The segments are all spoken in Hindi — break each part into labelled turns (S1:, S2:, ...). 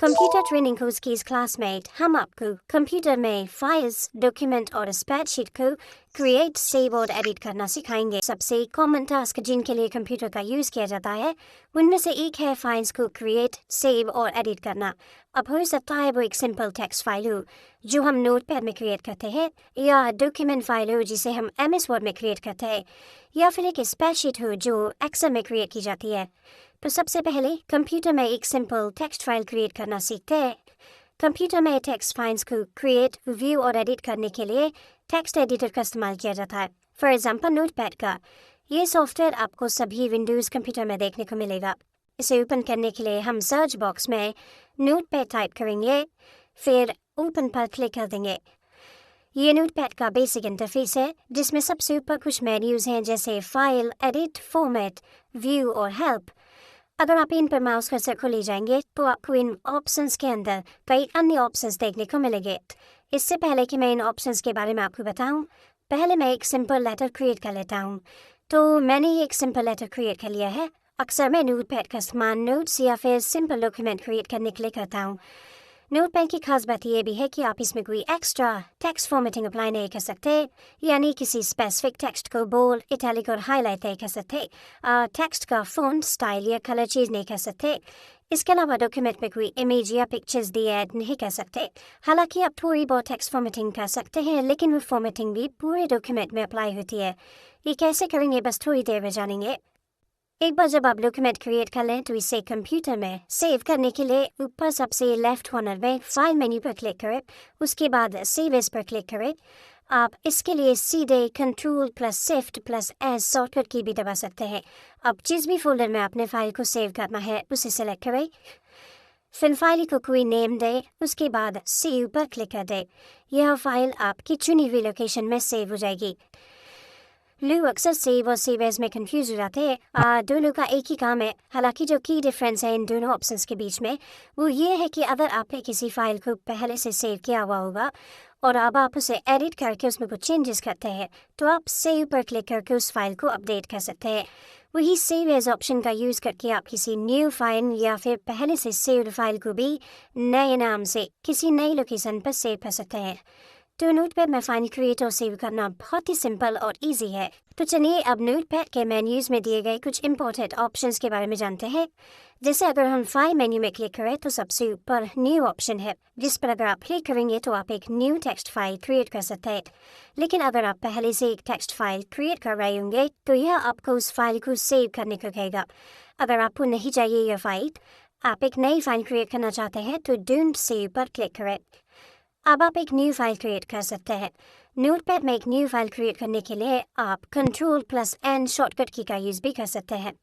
S1: कंप्यूटर ट्रेनिंग कोर्स की इस क्लास में हम आपको कंप्यूटर में फाइल्स, डॉक्यूमेंट और स्प्रेडशीट को क्रिएट, सेव और एडिट करना सिखाएंगे। सबसे कॉमन टास्क जिनके लिए कंप्यूटर का यूज़ किया जाता है उनमें से एक है फाइल्स को क्रिएट, सेव और एडिट करना। अब हो सकता है वो एक सिंपल टेक्स्ट फाइल हो जो हम नोटपैड में क्रिएट करते हैं, या डॉक्यूमेंट फाइल हो जिसे हम MS वर्ड में क्रिएट करते हैं, या फिर एक स्प्रेडशीट हो जो एक्सेल में क्रिएट की जाती है। तो सबसे पहले कंप्यूटर में एक सिंपल टेक्स्ट फाइल क्रिएट करना सीखते हैं। कंप्यूटर में टेक्स्ट फाइल्स को क्रिएट, व्यू और एडिट करने के लिए टेक्स्ट एडिटर का इस्तेमाल किया जाता है। फॉर एग्जांपल नोटपैड का। ये सॉफ्टवेयर आपको सभी विंडोज़ कंप्यूटर में देखने को मिलेगा। इसे ओपन करने के लिए हम सर्च बॉक्स में नोटपैड टाइप करेंगे, फिर ओपन पर क्लिक कर देंगे। ये नोटपैड का बेसिक इंटरफेस है जिसमें सबसे ऊपर कुछ मेन्यूज़ हैं जैसे फाइल, एडिट, फॉर्मेट, व्यू और हेल्प। अगर आप इन पर माउस कर्सर को ले जाएंगे तो आपको इन ऑप्शंस के अंदर कई अन्य ऑप्शंस देखने को मिलेंगे। इससे पहले कि मैं इन ऑप्शंस के बारे में आपको बताऊं, पहले मैं एक सिंपल लेटर क्रिएट कर लेता हूं। तो मैंने ये एक सिंपल लेटर क्रिएट कर लिया है। अक्सर मैं नोटपैड का इस्तेमाल नोट्स या फिर सिंपल डॉक्यूमेंट क्रिएट करने के लिए करता हूँ। नोटपैड की खास बात यह भी है कि आप इसमें कोई एक्स्ट्रा टेक्स्ट फॉर्मेटिंग अप्लाई नहीं कर सकते, यानी किसी स्पेसिफिक टेक्स्ट को बोल्ड, इटैलिक और हाईलाइट नहीं कर सकते। टेक्स्ट का फ़ॉन्ट, स्टाइल या कलर चेंज नहीं कर सकते। इसके अलावा डॉक्यूमेंट में कोई इमेज या पिक्चर्स दी ऐड नहीं कर सकते। हालांकि आप थोड़ी बहुत टेक्स्ट फॉर्मेटिंग कर सकते हैं, लेकिन वो फॉर्मेटिंग भी पूरे डॉक्यूमेंट में अप्लाई होती है। ये कैसे करेंगे बस थोड़ी देर में जानेंगे। एक बार जब आप डॉक्यूमेंट क्रिएट कर लें तो इसे कंप्यूटर में सेव करने के लिए ऊपर सबसे लेफ्ट कॉर्नर में फाइल मेन्यू पर क्लिक करें। उसके बाद सेव एज पर क्लिक करें। आप इसके लिए सीधे Ctrl+Shift+S शॉर्टकट की भी दबा सकते हैं। अब जिस भी फोल्डर में आपने फाइल को सेव करना है उसे सेलेक्ट करें, फिर फाइल को कोई नेम दें, उसके बाद सेव पर क्लिक कर दें। यह फाइल आपकी चुनी हुई लोकेशन में सेव हो जाएगी। लोग अक्सर सेव और सेव एज में कंफ्यूज हो जाते हैं। दोनों का एक ही काम है। हालांकि जो की डिफरेंस है इन दोनों ऑप्शंस के बीच में वो ये है कि अगर आपने किसी फाइल को पहले से सेव किया हुआ होगा और अब आप उसे एडिट करके उसमें कुछ चेंजेस करते हैं तो आप सेव पर क्लिक करके उस फाइल को अपडेट कर सकते हैं। वही सेव एज ऑप्शन का यूज़ करके आप किसी न्यू फाइल या फिर पहले से सेव्ड फाइल को भी नए नाम से किसी नई लोकेशन पर सेव कर सकते हैं। तो नोटपैड में फाइल क्रिएट और सेव करना बहुत ही सिंपल और इजी है। तो चलिए अब नोटपैड के मेन्यूज में दिए गए कुछ इंपॉर्टेंट ऑप्शंस के बारे में जानते हैं। जैसे अगर हम फाइल मेन्यू में क्लिक करें तो सबसे ऊपर न्यू ऑप्शन है, जिस पर अगर आप क्लिक करेंगे तो आप एक न्यू टेक्स्ट फाइल क्रिएट कर सकते हैं। लेकिन अगर आप पहले से एक टेक्स्ट फाइल क्रिएट कर रहे होंगे तो यह आपको उस फाइल को सेव करने को कहेगा। अगर आपको नहीं चाहिए यह फाइल, आप एक नई फाइल क्रिएट करना चाहते हैं तो डोंट सेव पर क्लिक करें। अब आप एक न्यू फाइल क्रिएट कर सकते हैं। नोटपैड में एक न्यू फाइल क्रिएट करने के लिए आप Ctrl+N शॉर्टकट की का यूज़ भी कर सकते हैं।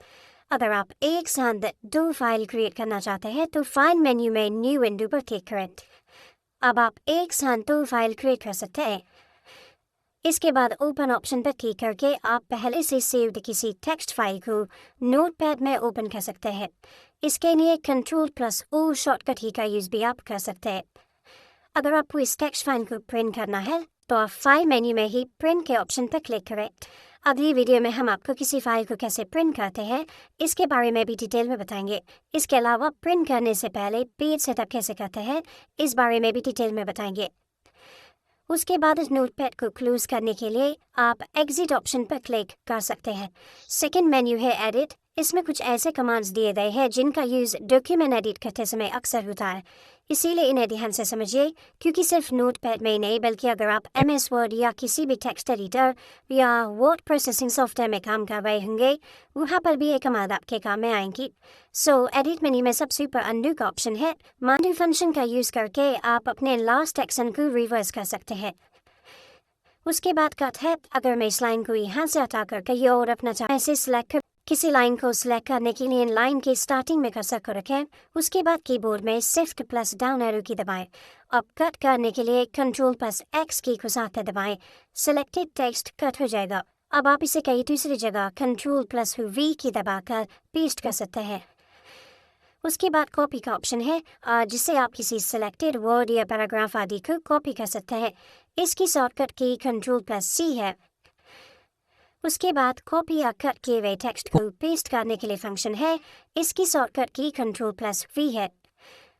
S1: अगर आप एक साथ दो फाइल क्रिएट करना चाहते हैं तो फाइल मेन्यू में न्यू विंडो पर क्लिक करें। अब आप एक साथ दो फाइल क्रिएट कर सकते हैं। इसके बाद ओपन ऑप्शन पर क्लिक करके आप पहले से सेव्ड किसी टेक्स्ट फाइल को नोटपैड में ओपन कर सकते हैं। इसके लिए Ctrl+O शॉर्टकट की का यूज़ भी आप कर सकते हैं। अगर आपको इस टेक्स्ट फाइल को प्रिंट करना है तो आप फाइल मेन्यू में ही प्रिंट के ऑप्शन पर क्लिक करें। अगली वीडियो में हम आपको किसी फाइल को कैसे प्रिंट करते हैं इसके बारे में भी डिटेल में बताएंगे। इसके अलावा प्रिंट करने से पहले पेज सेटअप कैसे करते हैं इस बारे में भी डिटेल में बताएंगे। उसके बाद इस नोटपैड को क्लोज करने के लिए आप एग्जिट ऑप्शन पर क्लिक कर सकते हैं। सेकंड मेन्यू है एडिट। इसमें कुछ ऐसे कमांड्स दिए गए हैं जिनका यूज़ डॉक्यूमेंट एडिट करते समय अक्सर होता है, इसीलिए इन्हें ध्यान से समझिए, क्योंकि सिर्फ नोटपैड में ही नहीं बल्कि अगर आप MS वर्ड या किसी भी टेक्स्ट एडिटर या वर्ड प्रोसेसिंग सॉफ्टवेयर में काम कर रहे होंगे वहाँ पर भी ये कमांड आपके काम में आएंगी। एडिट मेन्यू में सबसे ऊपर अनडू का ऑप्शन है। अनडू फंक्शन का यूज़ करके आप अपने लास्ट एक्शन को रिवर्स कर सकते हैं। उसके बाद कट है। अगर मैं इस लाइन को यहाँ से हटा कर कहीं और अपना चाहे से सिलेक्ट कर किसी लाइन को सिलेक्ट करने के लिए लाइन के स्टार्टिंग में कर्सर को रखें। उसके बाद कीबोर्ड में Shift+Down एरो की दबाएं। अब कट करने के लिए Ctrl+X की को साथ दबाएं। सिलेक्टेड टेक्स्ट कट हो जाएगा। अब आप इसे कहीं दूसरी जगह Ctrl+V की दबाकर पेस्ट कर सकते हैं। उसके बाद कॉपी का ऑप्शन है, जिससे आप किसी सिलेक्टेड वर्ड या पैराग्राफ आदि को कॉपी कर सकते हैं। इसकी शॉर्टकट की Ctrl+C है। उसके बाद कॉपी या कट किए हुए टेक्स्ट को पेस्ट करने के लिए फंक्शन है। इसकी शॉर्टकट की Ctrl+V है।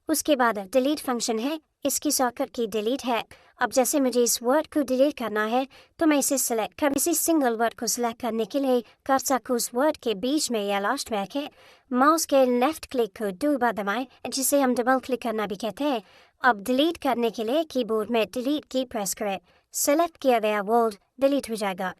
S1: उसके बाद डिलीट फंक्शन है, इसकी शॉर्टकट की डिलीट है। अब जैसे मुझे इस वर्ड को डिलीट करना है तो मैं इसे सिलेक्ट कर इसी सिंगल वर्ड को सिलेक्ट करने के लिए कर्सर को उस वर्ड के बीच में या लास्ट में रखें, माउस के लेफ्ट क्लिक को 2 बार दबाएं, जिसे हम डबल क्लिक करना भी कहते हैं। अब डिलीट करने के लिए कीबोर्ड में डिलीट की प्रेस करें, सेलेक्ट किया गया वर्ड डिलीट हो जाएगा।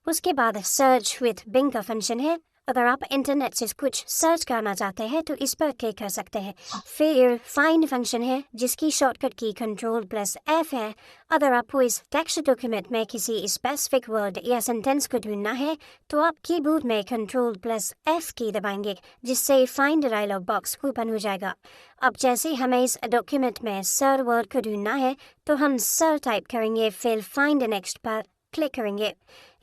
S1: उसके बाद सर्च विद बिंग का फंक्शन है। अगर आप इंटरनेट से कुछ सर्च करना चाहते हैं तो इस पर क्लिक कर सकते हैं। फिर फाइंड फंक्शन है, जिसकी शॉर्टकट की Ctrl+F है। अगर आपको इस टेक्स्ट डॉक्यूमेंट में किसी स्पेसिफिक वर्ड या सेंटेंस को ढूंढना है तो आप कीबोर्ड में Ctrl+F की दबाएंगे, जिससे फाइंड डायलॉग बॉक्स ओपन हो जाएगा। अब जैसे हमें इस डॉक्यूमेंट में सर वर्ड को ढूंढना है तो हम सर टाइप करेंगे, फिर फाइंड नेक्स्ट पर क्लिक करेंगे।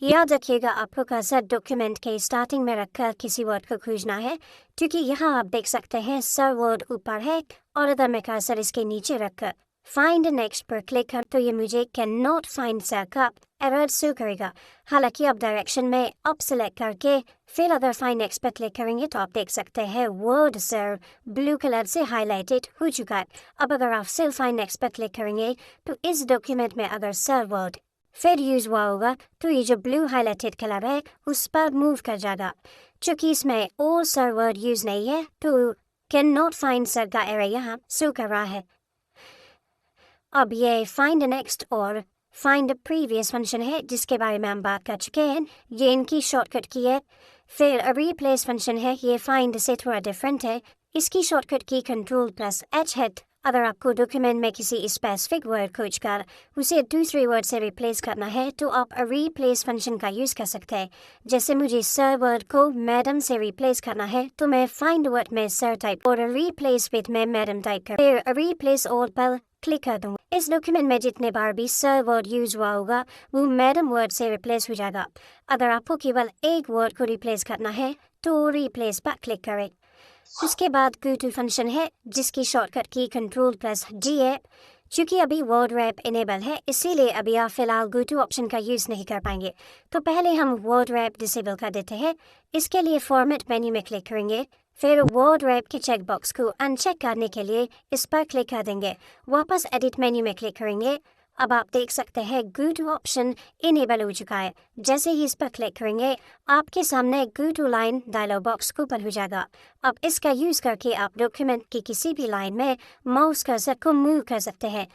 S1: याद रखिएगा, आपको कर्सर डॉक्यूमेंट के स्टार्टिंग में रखकर किसी वर्ड को खोजना है, क्योंकि यहाँ आप देख सकते हैं सर वर्ड ऊपर है और अगर मैं कर्सर इसके नीचे रखकर फाइंड नेक्स्ट पर क्लिक कर तो ये मुझे कैन नॉट फाइंड सर का एरर शो करेगा। हालांकि आप डायरेक्शन में अप सेलेक्ट करके फिर अगर फाइंड नेक्स्ट पर क्लिक करेंगे तो आप देख सकते हैं वर्ड सर ब्लू कलर से हाईलाइटेड हो चुका है। अब अगर आप सिर्फ फाइंड नेक्स्ट पर क्लिक करेंगे तो इस डॉक्यूमेंट में अगर सर वर्ड फिर यूज हुआ होगा तो ये जो ब्लू हाईलाइटेड कलर है उस पर मूव कर जाएगा। चूंकि इसमें और सर वर्ड यूज नहीं है तो कैन नॉट फाइंड सर का एरर यहाँ शो कर रहा है। अब ये फाइंड नेक्स्ट और फाइंड प्रीवियस फंक्शन है, जिसके बारे में हम बात कर चुके हैं। ये इनकी शॉर्टकट की है। फिर रिप्लेस फंक्शन है, ये फाइंड से थोड़ा डिफरेंट है। इसकी शॉर्टकट की Ctrl+H है। अगर आपको डॉक्यूमेंट में किसी स्पेसिफिक वर्ड खोजकर उसे दूसरे वर्ड से रिप्लेस करना है तो आप रिप्लेस फंक्शन का यूज़ कर सकते हैं। जैसे मुझे सर वर्ड को मैडम से रिप्लेस करना है तो मैं फाइंड वर्ड में सर टाइप और रिप्लेस विद में मैडम टाइप कर फिर रिप्लेस ऑल पर क्लिक कर दूँ। इस डॉक्यूमेंट में जितने बार भी सर वर्ड यूज हुआ होगा वो मैडम वर्ड से रिप्लेस हो जाएगा। अगर आपको केवल एक वर्ड को रिप्लेस करना है तो रिप्लेस पर क्लिक करें। उसके बाद गो टू फंक्शन है, जिसकी शॉर्टकट की Ctrl+G है। चूँकि अभी वर्ड रैप इनेबल है इसीलिए अभी आप फिलहाल गो टू ऑप्शन का यूज़ नहीं कर पाएंगे, तो पहले हम वर्ड रैप डिसेबल कर देते हैं। इसके लिए फॉर्मेट मेन्यू में क्लिक करेंगे, फिर वर्ड रैप के चेक बॉक्स को अनचेक करने के लिए इस पर क्लिक कर देंगे। वापस एडिट मेन्यू में क्लिक करेंगे। अब आप देख सकते हैं गो टू ऑप्शन इनेबल हो चुका है। जैसे ही इस पर क्लिक करेंगे आपके सामने go to line dialog box open हो जाएगा। अब इसका यूज़ करके आप डॉक्यूमेंट की किसी भी लाइन में माउस कर्सर को मूव कर सकते हैं।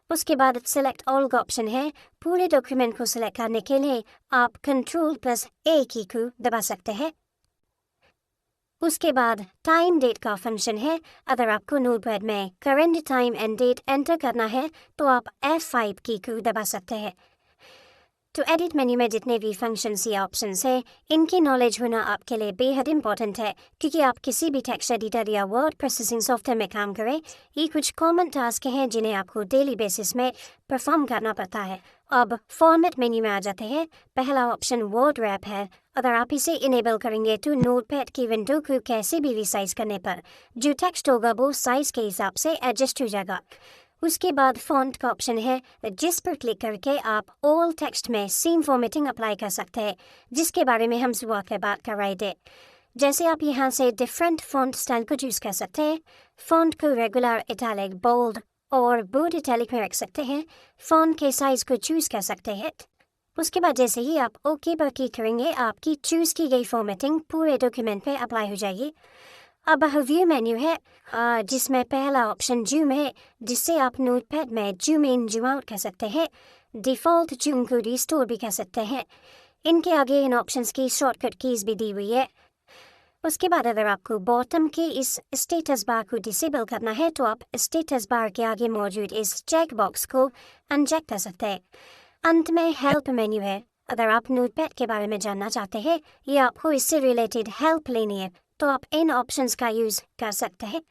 S1: उसके बाद सेलेक्ट ऑल का ऑप्शन है। पूरे डॉक्यूमेंट को सिलेक्ट करने के लिए आप Ctrl+A की को दबा सकते हैं। उसके बाद टाइम डेट का फंक्शन है। अगर आपको नोटपैड में current time and date enter करना है तो आप F5 की को दबा सकते हैं। तो एडिट मेन्यू में जितने भी फंक्शंस या ऑप्शंस हैं इनकी नॉलेज होना आपके लिए बेहद इंपॉर्टेंट है, क्योंकि आप किसी भी टेक्स्ट एडिटर या वर्ड प्रोसेसिंग सॉफ्टवेयर में काम करें। ये कुछ कॉमन टास्क हैं जिन्हें आपको डेली बेसिस में परफॉर्म करना पड़ता है। अब फॉर्मेट मेन्यू में आ जाते हैं। पहला ऑप्शन वर्ड रैप है। अगर आप इसे इनेबल करेंगे तो नोटपैड की विंडो को कैसे भी रिसाइज करने पर जो टेक्स्ट होगा वो साइज के हिसाब से एडजस्ट हो जाएगा। उसके बाद फॉन्ट का ऑप्शन है, जिस पर क्लिक करके आप ऑल टेक्स्ट में सेम फॉर्मेटिंग अप्लाई कर सकते हैं, जिसके बारे में हम सुबह के बात कर रहे थे। जैसे आप यहाँ से डिफरेंट फॉन्ट स्टाइल को चूज़ कर सकते हैं। फॉन्ट को रेगुलर, इटैलिक, बोल्ड और बोल्ड इटैलिक में रख सकते हैं। फॉन्ट के साइज को चूज़ कर सकते हैं। उसके बाद जैसे ही आप ओके पर क्लिक करेंगे आपकी चूज़ की गई फॉर्मेटिंग पूरे डॉक्यूमेंट पे अप्लाई हो जाएगी। अब व्यू मेन्यू है, जिसमें पहला ऑप्शन जूम है, जिससे आप नोटपैड में जूम इन जूम आउट कर सकते हैं। डिफ़ॉल्ट जूम को रिस्टोर भी कर सकते हैं। इनके आगे इन ऑप्शंस की शॉर्टकट कीज़ भी दी हुई है। उसके बाद अगर आपको बॉटम के इस स्टेटस बार को डिसेबल करना है तो आप स्टेटस बार के आगे मौजूद इस चेक बॉक्स को अनचेक कर सकते हैं। अंत में हेल्प मेन्यू है। अगर आप नोटपैड के बारे में जानना चाहते हैं या आपको इससे रिलेटेड हेल्प लेनी है तो आप इन ऑप्शंस का यूज़ कर सकते हैं।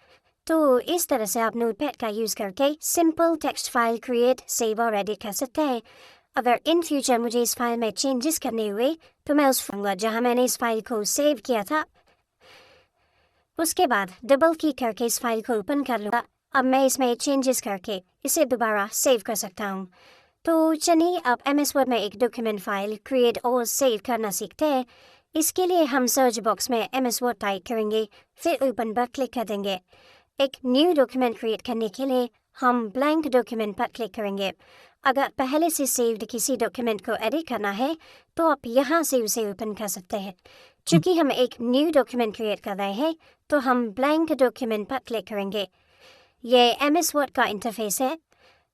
S1: तो इस तरह से आप नोटपैड का यूज़ करके simple text file create, save और एडिट कर सकते हैं। अगर इन फ्यूचर मुझे इस फाइल में चेंजेस करने हुए तो मैं उस फाइल जहाँ मैंने इस फाइल को सेव किया था उसके बाद डबल क्लिक करके इस फाइल को ओपन कर लूँगा। अब मैं इसमें चेंजेस करके इसे दोबारा सेव कर सकता हूँ। तो चलिए अब MS वर्ड में एक डॉक्यूमेंट फाइल क्रिएट और सेव करना सीखते हैं। इसके लिए हम सर्च बॉक्स में MS Word टाइप करेंगे, फिर ओपन पर क्लिक कर देंगे। एक न्यू डॉक्यूमेंट क्रिएट करने के लिए हम ब्लैंक डॉक्यूमेंट पर क्लिक करेंगे। अगर पहले से सेव्ड किसी डॉक्यूमेंट को एडिट करना है तो आप यहाँ से उसे ओपन कर सकते हैं। चूँकि हम एक न्यू डॉक्यूमेंट क्रिएट कर रहे हैं तो हम ब्लैंक डॉक्यूमेंट पर क्लिक करेंगे। ये MS Word का इंटरफेस है।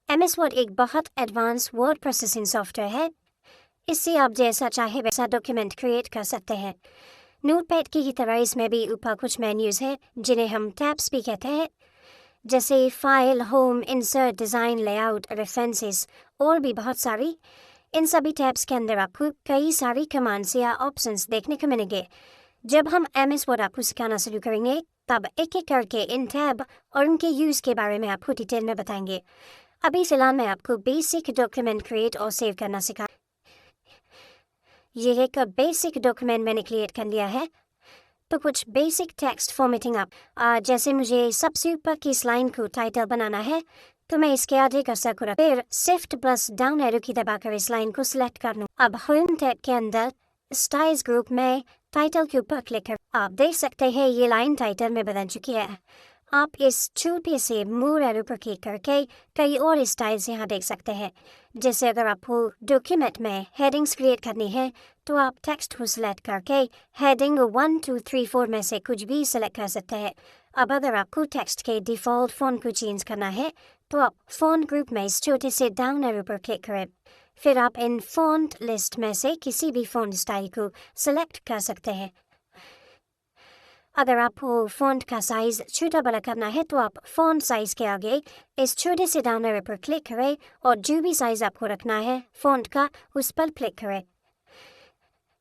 S1: MS Word एक बहुत एडवांस वर्ड प्रोसेसिंग सॉफ्टवेयर है। इससे आप जैसा चाहे वैसा डॉक्यूमेंट क्रिएट कर सकते हैं। नोटपैड की तरह इसमें भी ऊपर कुछ मेन्यूज हैं जिन्हें हम टैब्स भी कहते हैं, जैसे file, home, insert, design, layout, references और भी बहुत सारी। इन सभी टैब्स के अंदर आपको कई सारी कमांड्स या ऑप्शंस देखने को मिलेंगे। जब हम MS Word आपको सिखाना शुरू करेंगे तब एक एक करके इन टैब और उनके यूज़ के बारे में आपको डिटेल में बताएंगे। अभी फिलहाल मैं आपको बेसिक डॉक्यूमेंट क्रिएट और सेव करना सिखा। ये एक बेसिक डॉक्यूमेंट मैंने क्रिएट कर लिया है। तो कुछ बेसिक टेक्स्ट फॉर्मेटिंग आप जैसे मुझे सबसे ऊपर की इस लाइन को टाइटल बनाना है तो मैं इसके आगे कर्सर को रख फिर शिफ्ट प्लस डाउन एरो की दबाकर इस लाइन को सिलेक्ट कर लूँ। अब होम टैब के अंदर स्टाइल्स ग्रुप में टाइटल के ऊपर क्लिक कर आप देख सकते हैं ये लाइन टाइटल में बदल चुकी है। आप इस छोटे से मोर एरो पर क्लिक करके कई और स्टाइल्स यहाँ देख सकते हैं। जैसे अगर आपको डॉक्यूमेंट में हेडिंग्स क्रिएट करनी है तो आप टेक्स्ट को सिलेक्ट करके हेडिंग 1, 2, 3, 4 में से कुछ भी सिलेक्ट कर सकते हैं। अब अगर आपको टेक्स्ट के डिफ़ॉल्ट फ़ॉन्ट को चेंज करना है तो आप फ़ॉन्ट ग्रुप में इस छोटे से डाउन एरो पर क्लिक करें। फिर आप इन फ़ॉन्ट लिस्ट में से किसी भी फ़ॉन्ट स्टाइल को सिलेक्ट कर सकते हैं। अगर आपको फ़ॉन्ट का साइज़ छोटा बड़ा करना है तो आप फ़ॉन्ट साइज़ के आगे इस छोटे से डाउन एरो पर क्लिक करें और जो भी साइज़ आपको रखना है फ़ॉन्ट का उस पर क्लिक करें।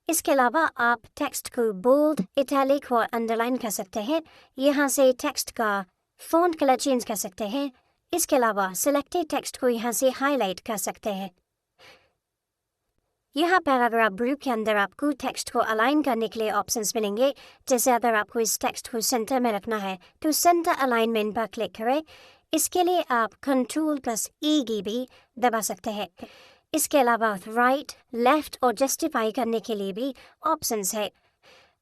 S1: इसके अलावा आप टेक्स्ट को बोल्ड, इटैलिक और अंडरलाइन कर सकते हैं। यहाँ से टेक्स्ट का फ़ॉन्ट कलर चेंज कर सकते हैं। इसके अलावा सिलेक्टेड टेक्स्ट को यहाँ से हाईलाइट कर सकते हैं। यहाँ पैराग्राफ ग्रुप के अंदर आपको टेक्स्ट को अलाइन करने के लिए ऑप्शंस मिलेंगे। जैसे अगर आपको इस टेक्स्ट को सेंटर में रखना है तो सेंटर अलाइनमेंट पर क्लिक करें। इसके लिए आप Ctrl+E की भी दबा सकते हैं। इसके अलावा राइट, लेफ्ट और जस्टिफाई करने के लिए भी ऑप्शंस है।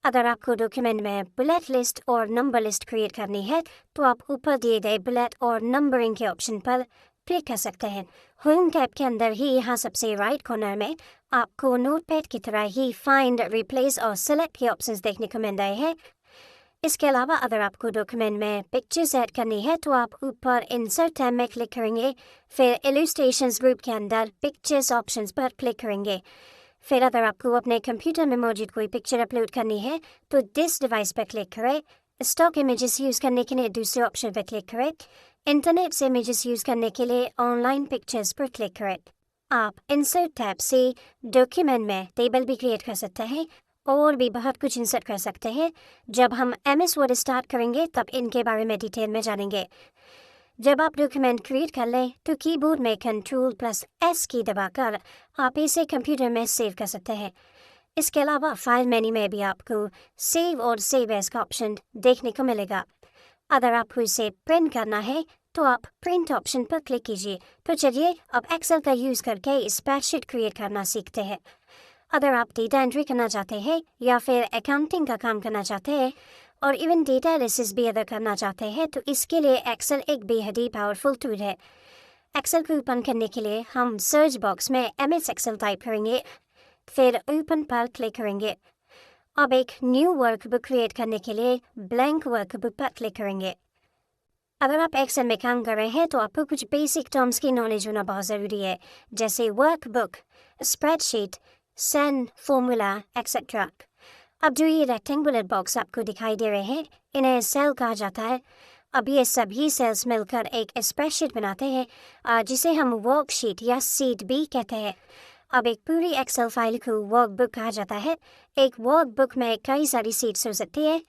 S1: अगर आपको डॉक्यूमेंट में बुलेट लिस्ट और नंबर लिस्ट क्रिएट करनी है तो आप ऊपर दिए गए बुलेट और नंबरिंग के ऑप्शन पर क्लिक कर सकते हैं। होम टैब के अंदर ही यहाँ सबसे राइट कॉर्नर में आपको नोटपैड की तरह ही फाइंड, रिप्लेस और सेलेक्ट के ऑप्शंस देखने को मिल रहे हैं। इसके अलावा अगर आपको डॉक्यूमेंट में पिक्चर्स ऐड करनी है तो आप ऊपर इंसर्ट टैब में क्लिक करेंगे, फिर इलस्ट्रेशंस ग्रुप के अंदर पिक्चर्स ऑप्शंस पर क्लिक करेंगे। फिर अगर आपको अपने कंप्यूटर में मौजूद कोई पिक्चर अपलोड करनी है तो दिस डिवाइस पर क्लिक करें। स्टॉक इमेजेस यूज़ करने के लिए दूसरे ऑप्शन पर क्लिक करें। इंटरनेट से इमेजेस यूज़ करने के लिए ऑनलाइन पिक्चर्स पर क्लिक करें। आप इंसर्ट टैब से डॉक्यूमेंट में टेबल भी क्रिएट कर सकते हैं और भी बहुत कुछ इंसर्ट कर सकते हैं। जब हम MS Word स्टार्ट करेंगे तब इनके बारे में डिटेल में जानेंगे। जब आप डॉक्यूमेंट क्रिएट कर लें तो कीबोर्ड में Ctrl+S की दबाकर आप इसे कंप्यूटर में सेव कर सकते हैं। इसके अलावा फाइल मेन्यू में भी आपको सेव और सेव एज का ऑप्शन देखने को मिलेगा। अगर आपको इसे प्रिंट करना है तो आप प्रिंट ऑप्शन पर क्लिक कीजिए। तो चलिए अब एक्सेल का यूज़ करके स्प्रेडशीट क्रिएट करना सीखते हैं। अगर आप डेटा एंट्री करना चाहते हैं या फिर अकाउंटिंग का काम करना चाहते हैं और इवन डेटा एनालिसिस भी अगर करना चाहते हैं तो इसके लिए एक्सेल एक बेहद ही पावरफुल टूल है। एक्सेल को ओपन करने के लिए हम सर्च बॉक्स में MS Excel टाइप करेंगे, फिर ओपन पर क्लिक करेंगे। अब एक न्यू वर्कबुक क्रिएट करने के लिए ब्लैंक वर्कबुक पर क्लिक करेंगे। अगर आप एक्सेल में काम कर रहे हैं तो आपको कुछ बेसिक टर्म्स की नॉलेज होना बहुत ज़रूरी है, जैसे workbook, spreadsheet, cell, formula etcetera. अब जो ये रेक्टेंगुलर बॉक्स आपको दिखाई दे रहे हैं इन्हें सेल कहा जाता है। अब ये सभी सेल्स मिलकर एक स्प्रेडशीट बनाते हैं जिसे हम वर्कशीट या सीट भी कहते हैं। अब एक पूरी एक्सेल फाइल को वर्कबुक कहा जाता है। एक वर्कबुक में कई सारी सीट्स हो सकती है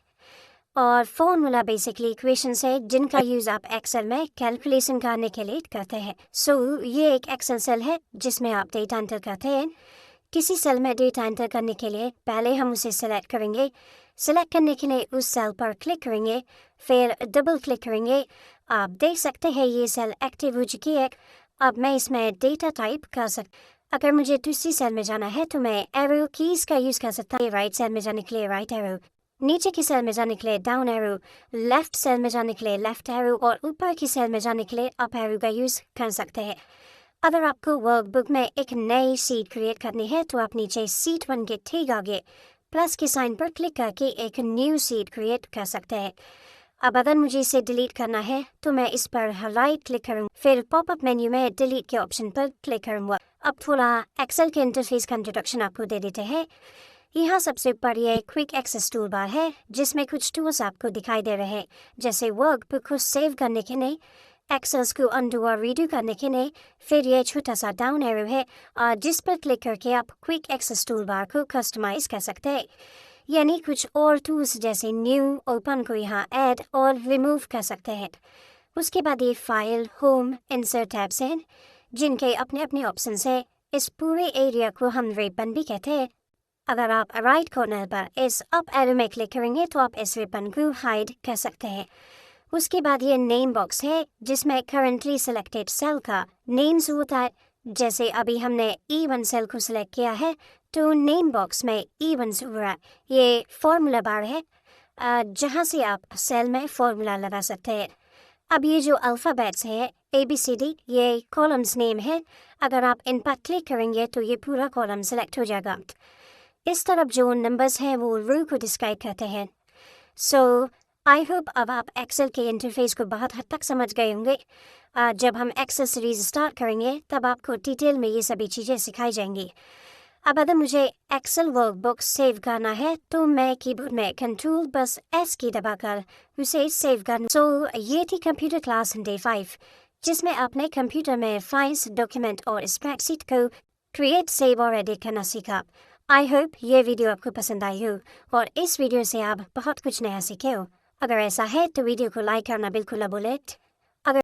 S1: और फॉर्मूला बेसिकली इक्वेशंस है जिनका यूज़ आप एक्सेल में कैलकुलेशन करने के लिए करते हैं। ये एक एक्सेल सेल है जिसमें आप डेटा एंटर करते हैं। किसी सेल में डेटा एंटर करने के लिए पहले हम उसे सेलेक्ट करेंगे। सेलेक्ट करने के लिए उस सेल पर क्लिक करेंगे, फिर डबल क्लिक करेंगे। आप देख सकते हैं ये सेल एक्टिव हो चुकी है। अब मैं इसमें डेटा टाइप कर सकता। अगर मुझे दूसरी सेल में जाना है तो मैं एरो कीज का यूज कर सकता हूँ। राइट सेल में जाने के लिए राइट एरो, नीचे की सेल में जाने के लिए डाउन एरो, लेफ्ट सेल में जाने के लिए लेफ्ट एरो और ऊपर की सेल में जाने के लिए अप एरो का यूज कर सकते हैं। अगर आपको वर्कबुक में एक नई सीट क्रिएट करनी है तो आप नीचे सीट 1 के ठीक आगे प्लस के साइन पर क्लिक करके एक न्यू सीट क्रिएट कर सकते हैं। अब अगर मुझे इसे डिलीट करना है तो मैं इस पर राइट क्लिक करूँ, फिर पॉपअप मेन्यू में डिलीट के ऑप्शन पर क्लिक करूँगा। अब थोड़ा एक्सेल के इंटरफेस का इंट्रोडक्शन आपको दे देते हैं। यहाँ सबसे ऊपर ये क्विक एक्सेस टूल बार है जिसमें कुछ टूल्स आपको दिखाई दे रहे हैं, जैसे वर्कबुक को सेव करने के लिए, एक्सेल्स को अंडू और रीडू करने के लिए। फिर ये छोटा सा डाउन एरो है जिस पर क्लिक करके आप क्विक एक्सेस टूल बार को कस्टमाइज कर सकते हैं, यानी कुछ और टूल्स जैसे न्यू ओपन को यहाँ ऐड और रिमूव कर सकते हैं। उसके बाद ये फाइल, होम, इंसर्ट टैब्स हैं जिनके अपने अपने ऑप्शन है। इस पूरे एरिया को हम रिबन भी कहते हैं। अगर आप राइट कॉर्नर पर इस अप एरो में क्लिक करेंगे तो आप इस रिबन को हाइड कर सकते हैं। उसके बाद ये नेम बॉक्स है जिसमें करंटली सिलेक्टेड सेल का नेम्स होता है। जैसे अभी हमने E1 सेल को सिलेक्ट किया है तो नेम बॉक्स में E1 हो रहा है। ये फॉर्मूला बार है जहाँ से आप सेल में फॉर्मूला लगा सकते हैं। अब ये जो अल्फ़ाबेट्स है ABCD, ये कॉलम्स नेम है। अगर आप इन पर क्लिक करेंगे तो ये पूरा कॉलम सेलेक्ट हो जाएगा। इस तरफ जो नंबर्स हैं वो रो को डिस्क्राइब करते हैं। सो आई होप अब आप एक्सेल के इंटरफेस को बहुत हद तक समझ गए होंगे। जब हम एक्सेल सीरीज स्टार्ट करेंगे तब आपको डिटेल में ये सभी चीज़ें सिखाई जाएंगी। अब अगर मुझे एक्सेल वर्कबुक सेव करना है तो मैं कीबोर्ड में कंट्रोल बस S की दबाकर उसे सेव करना। सो ये थी कंप्यूटर क्लास डे 5 जिसमें आपने कंप्यूटर में फाइल्स, डॉक्यूमेंट और स्प्रेडशीट को क्रिएट, सेव और एडिट करना सीखा। आई होप ये वीडियो आपको पसंद आई हो और इस वीडियो से आप बहुत कुछ नया सीखे हो। अगर ऐसा है तो वीडियो को लाइक करना बिल्कुल ना भूलें।